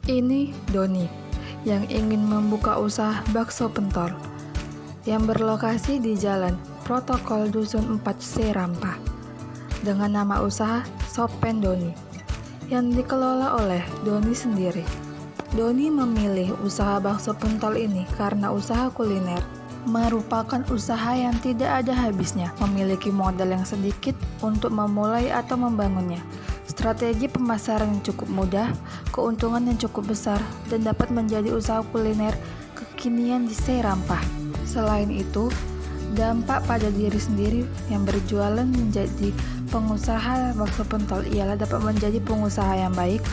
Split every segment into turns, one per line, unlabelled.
Ini Doni yang ingin membuka usaha bakso pentol yang berlokasi di Jalan Protokol Dusun 4 Serampah dengan nama usaha Sopen Doni yang dikelola oleh Doni sendiri. Doni memilih usaha bakso pentol ini karena usaha kuliner merupakan usaha yang tidak ada habisnya, memiliki modal yang sedikit untuk memulai atau membangunnya, strategi pemasaran yang cukup mudah, keuntungan yang cukup besar, dan dapat menjadi usaha kuliner kekinian di Serampah. Selain itu, dampak pada diri sendiri yang berjualan menjadi pengusaha bakso pentol ialah dapat menjadi pengusaha yang baik,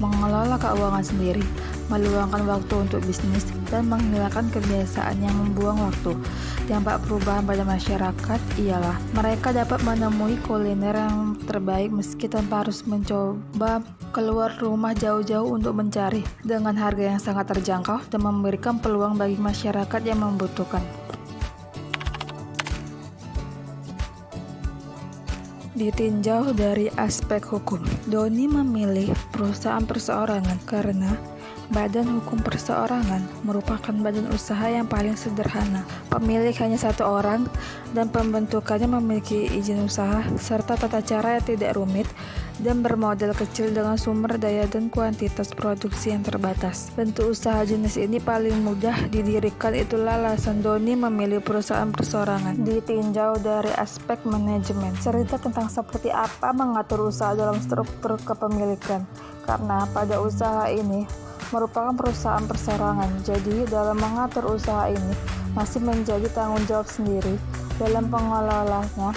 mengelola keuangan sendiri, meluangkan waktu untuk bisnis, dan menghilangkan kebiasaan yang membuang waktu. Dampak perubahan pada masyarakat ialah mereka dapat menemui kuliner yang terbaik meski tanpa harus mencoba keluar rumah jauh-jauh untuk mencari, dengan harga yang sangat terjangkau dan memberikan peluang bagi masyarakat yang membutuhkan. Ditinjau dari aspek hukum, Doni memilih perusahaan perseorangan karena badan hukum perseorangan merupakan badan usaha yang paling sederhana. Pemilik hanya satu orang dan pembentukannya memiliki izin usaha serta tata cara yang tidak rumit dan bermodal kecil dengan sumber daya dan kuantitas produksi yang terbatas. Bentuk usaha jenis ini paling mudah didirikan, itulah alasan Doni memilih perusahaan perseorangan. Ditinjau dari aspek manajemen, cerita tentang seperti apa mengatur usaha dalam struktur kepemilikan. Karena pada usaha ini merupakan perusahaan perseorangan, jadi dalam mengatur usaha ini masih menjadi tanggung jawab sendiri dalam pengelolaannya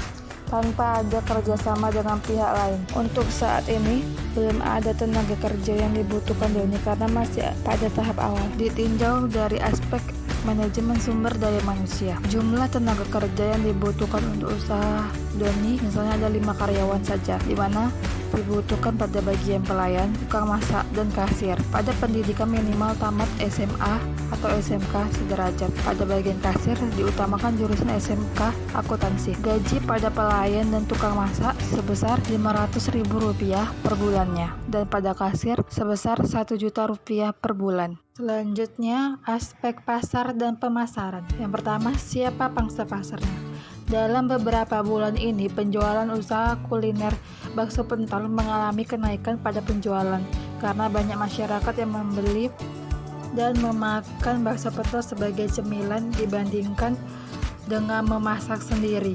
tanpa ada kerjasama dengan pihak lain. Untuk saat ini belum ada tenaga kerja yang dibutuhkan Doni karena masih pada tahap awal. Ditinjau dari aspek manajemen sumber daya manusia, jumlah tenaga kerja yang dibutuhkan untuk usaha Doni misalnya ada 5 karyawan saja, di mana dibutuhkan pada bagian pelayan, tukang masak, dan kasir. Pada pendidikan minimal tamat SMA atau SMK sederajat. Pada bagian kasir diutamakan jurusan SMK akuntansi. Gaji pada pelayan dan tukang masak sebesar Rp500.000 per bulannya, dan pada kasir sebesar Rp1.000.000 per bulan. Selanjutnya, aspek pasar dan pemasaran. Yang pertama, siapa pangsa pasarnya? Dalam beberapa bulan ini, penjualan usaha kuliner bakso pentol mengalami kenaikan pada penjualan karena banyak masyarakat yang membeli dan memakan bakso pentol sebagai cemilan dibandingkan dengan memasak sendiri.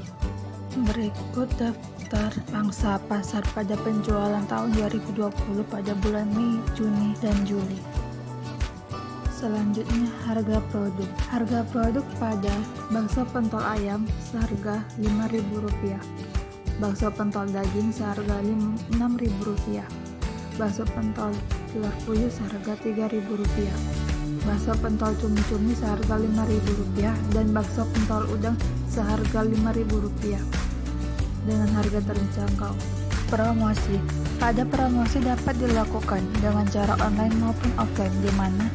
Berikut daftar pangsa pasar pada penjualan tahun 2020 pada bulan Mei, Juni, dan Juli. Selanjutnya, harga produk. Harga produk pada bakso pentol ayam seharga Rp5.000, bakso pentol daging seharga Rp6.000, bakso pentol telur puyuh seharga Rp3.000, bakso pentol cumi-cumi seharga Rp5.000, dan bakso pentol udang seharga Rp5.000 dengan harga terjangkau. Promosi. Pada promosi dapat dilakukan dengan cara online maupun offline, di mana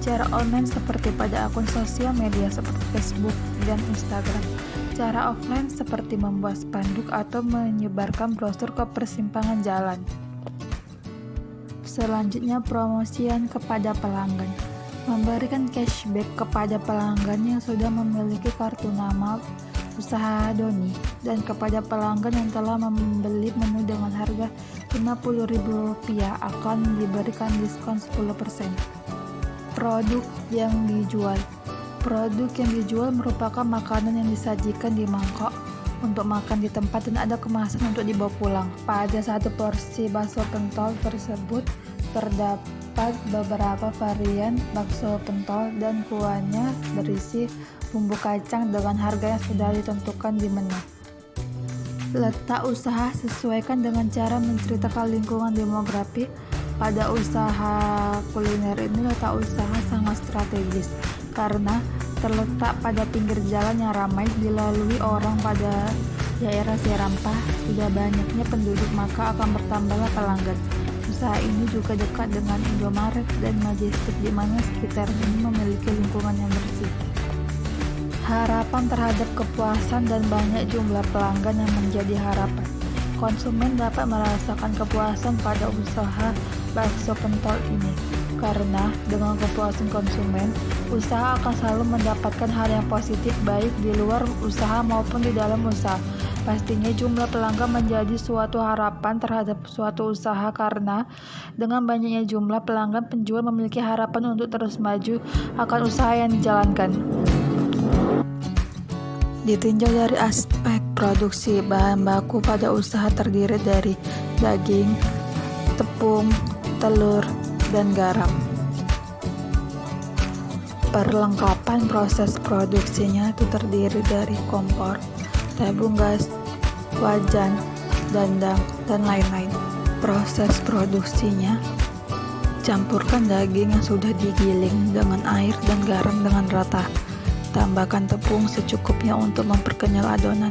cara online seperti pada akun sosial media seperti Facebook dan Instagram. Cara offline seperti membuat spanduk atau menyebarkan brosur ke persimpangan jalan. Selanjutnya, promosian kepada pelanggan. Memberikan cashback kepada pelanggan yang sudah memiliki kartu nama usaha Doni dan kepada pelanggan yang telah membeli menu dengan harga Rp50.000 akan diberikan diskon 10%. Produk yang dijual. Produk yang dijual merupakan makanan yang disajikan di mangkok untuk makan di tempat dan ada kemasan untuk dibawa pulang. Pada satu porsi bakso pentol tersebut terdapat beberapa varian bakso pentol dan kuahnya berisi bumbu kacang dengan harga yang sudah ditentukan di menu. Letak usaha sesuaikan dengan cara menceritakan lingkungan demografi. Pada usaha kuliner ini letak usaha sangat strategis karena terletak pada pinggir jalan yang ramai dilalui orang. Pada daerah Serampah sudah banyaknya penduduk, maka akan bertambahlah pelanggan. Usaha ini juga dekat dengan Indomaret dan Majestic, di mana sekitar ini memiliki lingkungan yang bersih. Harapan terhadap kepuasan dan banyak jumlah pelanggan yang menjadi harapan. Konsumen dapat merasakan kepuasan pada usaha bakso pentol ini karena dengan kepuasan konsumen, usaha akan selalu mendapatkan hal yang positif baik di luar usaha maupun di dalam usaha. Pastinya jumlah pelanggan menjadi suatu harapan terhadap suatu usaha karena dengan banyaknya jumlah pelanggan, penjual memiliki harapan untuk terus maju akan usaha yang dijalankan. Ditinjau dari aspek produksi, bahan baku pada usaha terdiri dari daging, tepung, telur, dan garam. Perlengkapan proses produksinya itu terdiri dari kompor, tabung gas, wajan, dandang, dan lain-lain. Proses produksinya, campurkan daging yang sudah digiling dengan air dan garam dengan rata. Tambahkan tepung secukupnya untuk memperkenyal adonan.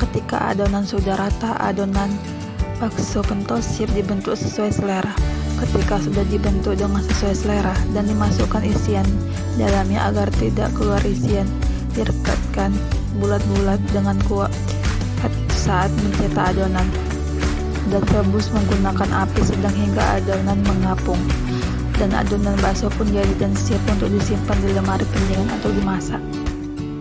Ketika adonan sudah rata, adonan bakso pentol siap dibentuk sesuai selera. Ketika sudah dibentuk dengan sesuai selera dan dimasukkan isian dalamnya agar tidak keluar isian, direkatkan bulat-bulat dengan kuat saat mencetak adonan dan rebus menggunakan api sedang hingga adonan mengapung. Dan adonan bakso pun jadi dan siap untuk disimpan di lemari pendingin atau dimasak.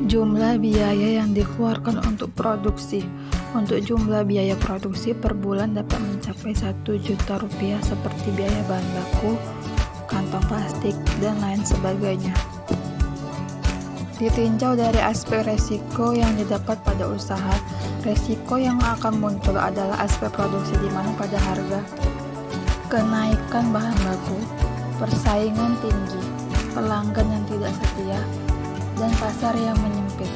Jumlah biaya yang dikeluarkan untuk produksi. Untuk jumlah biaya produksi per bulan dapat mencapai 1 juta rupiah seperti biaya bahan baku, kantong plastik, dan lain sebagainya. Ditinjau dari aspek resiko yang didapat pada usaha, resiko yang akan muncul adalah aspek produksi di mana pada harga, kenaikan bahan baku, persaingan tinggi, pelanggan yang tidak setia, dan pasar yang menyempit.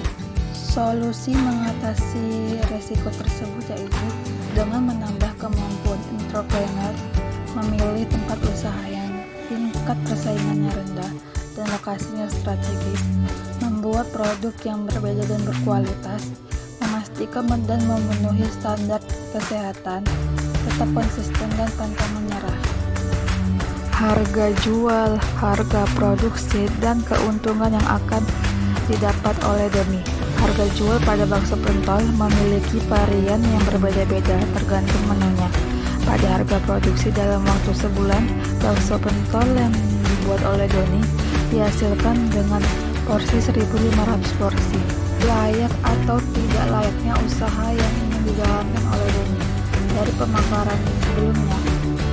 Solusi mengatasi resiko tersebut yaitu dengan menambah kemampuan entrepreneur memilih tempat usaha yang tingkat persaingannya rendah dan lokasinya strategis, membuat produk yang berbeda dan berkualitas, memastikan dan memenuhi standar kesehatan, tetap konsisten dan pantang menyerah. Harga jual, harga produksi, dan keuntungan yang akan didapat oleh Demi. Harga jual pada bakso pentol memiliki varian yang berbeda-beda tergantung menunya. Pada harga produksi dalam waktu sebulan, bakso pentol yang dibuat oleh Doni dihasilkan dengan porsi 1.500 porsi. Layak atau tidak layaknya usaha yang ingin dijalankan oleh Doni. Dari pemaparan sebelumnya,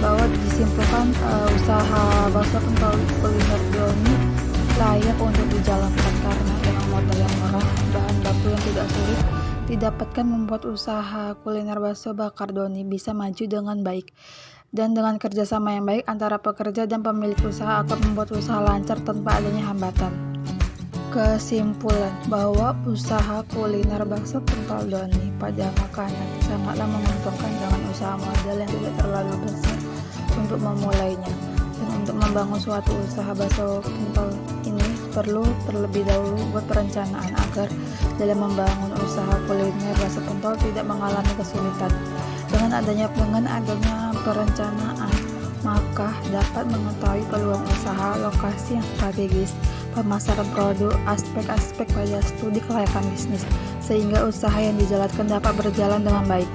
bahwa disimpulkan usaha bakso pentol kuliner Doni layak untuk dijalankan karena dengan modal yang murah, bahan baku yang tidak sulit didapatkan, membuat usaha kuliner bakso bakar Doni bisa maju dengan baik. Dan dengan kerjasama yang baik antara pekerja dan pemilik usaha akan membuat usaha lancar tanpa adanya hambatan. Kesimpulan bahwa usaha kuliner bakso pentol Doni pada makanan sangatlah menguntungkan dengan usaha modal yang tidak terlalu besar untuk memulainya. Dan untuk membangun suatu usaha bakso pentol ini perlu terlebih dahulu buat perencanaan agar dalam membangun usaha kuliner bakso pentol tidak mengalami kesulitan. Dengan adanya perencanaan, maka dapat mengetahui peluang usaha, lokasi yang strategis, pemasaran produk, aspek-aspek pada studi kelayakan bisnis, sehingga usaha yang dijalankan dapat berjalan dengan baik.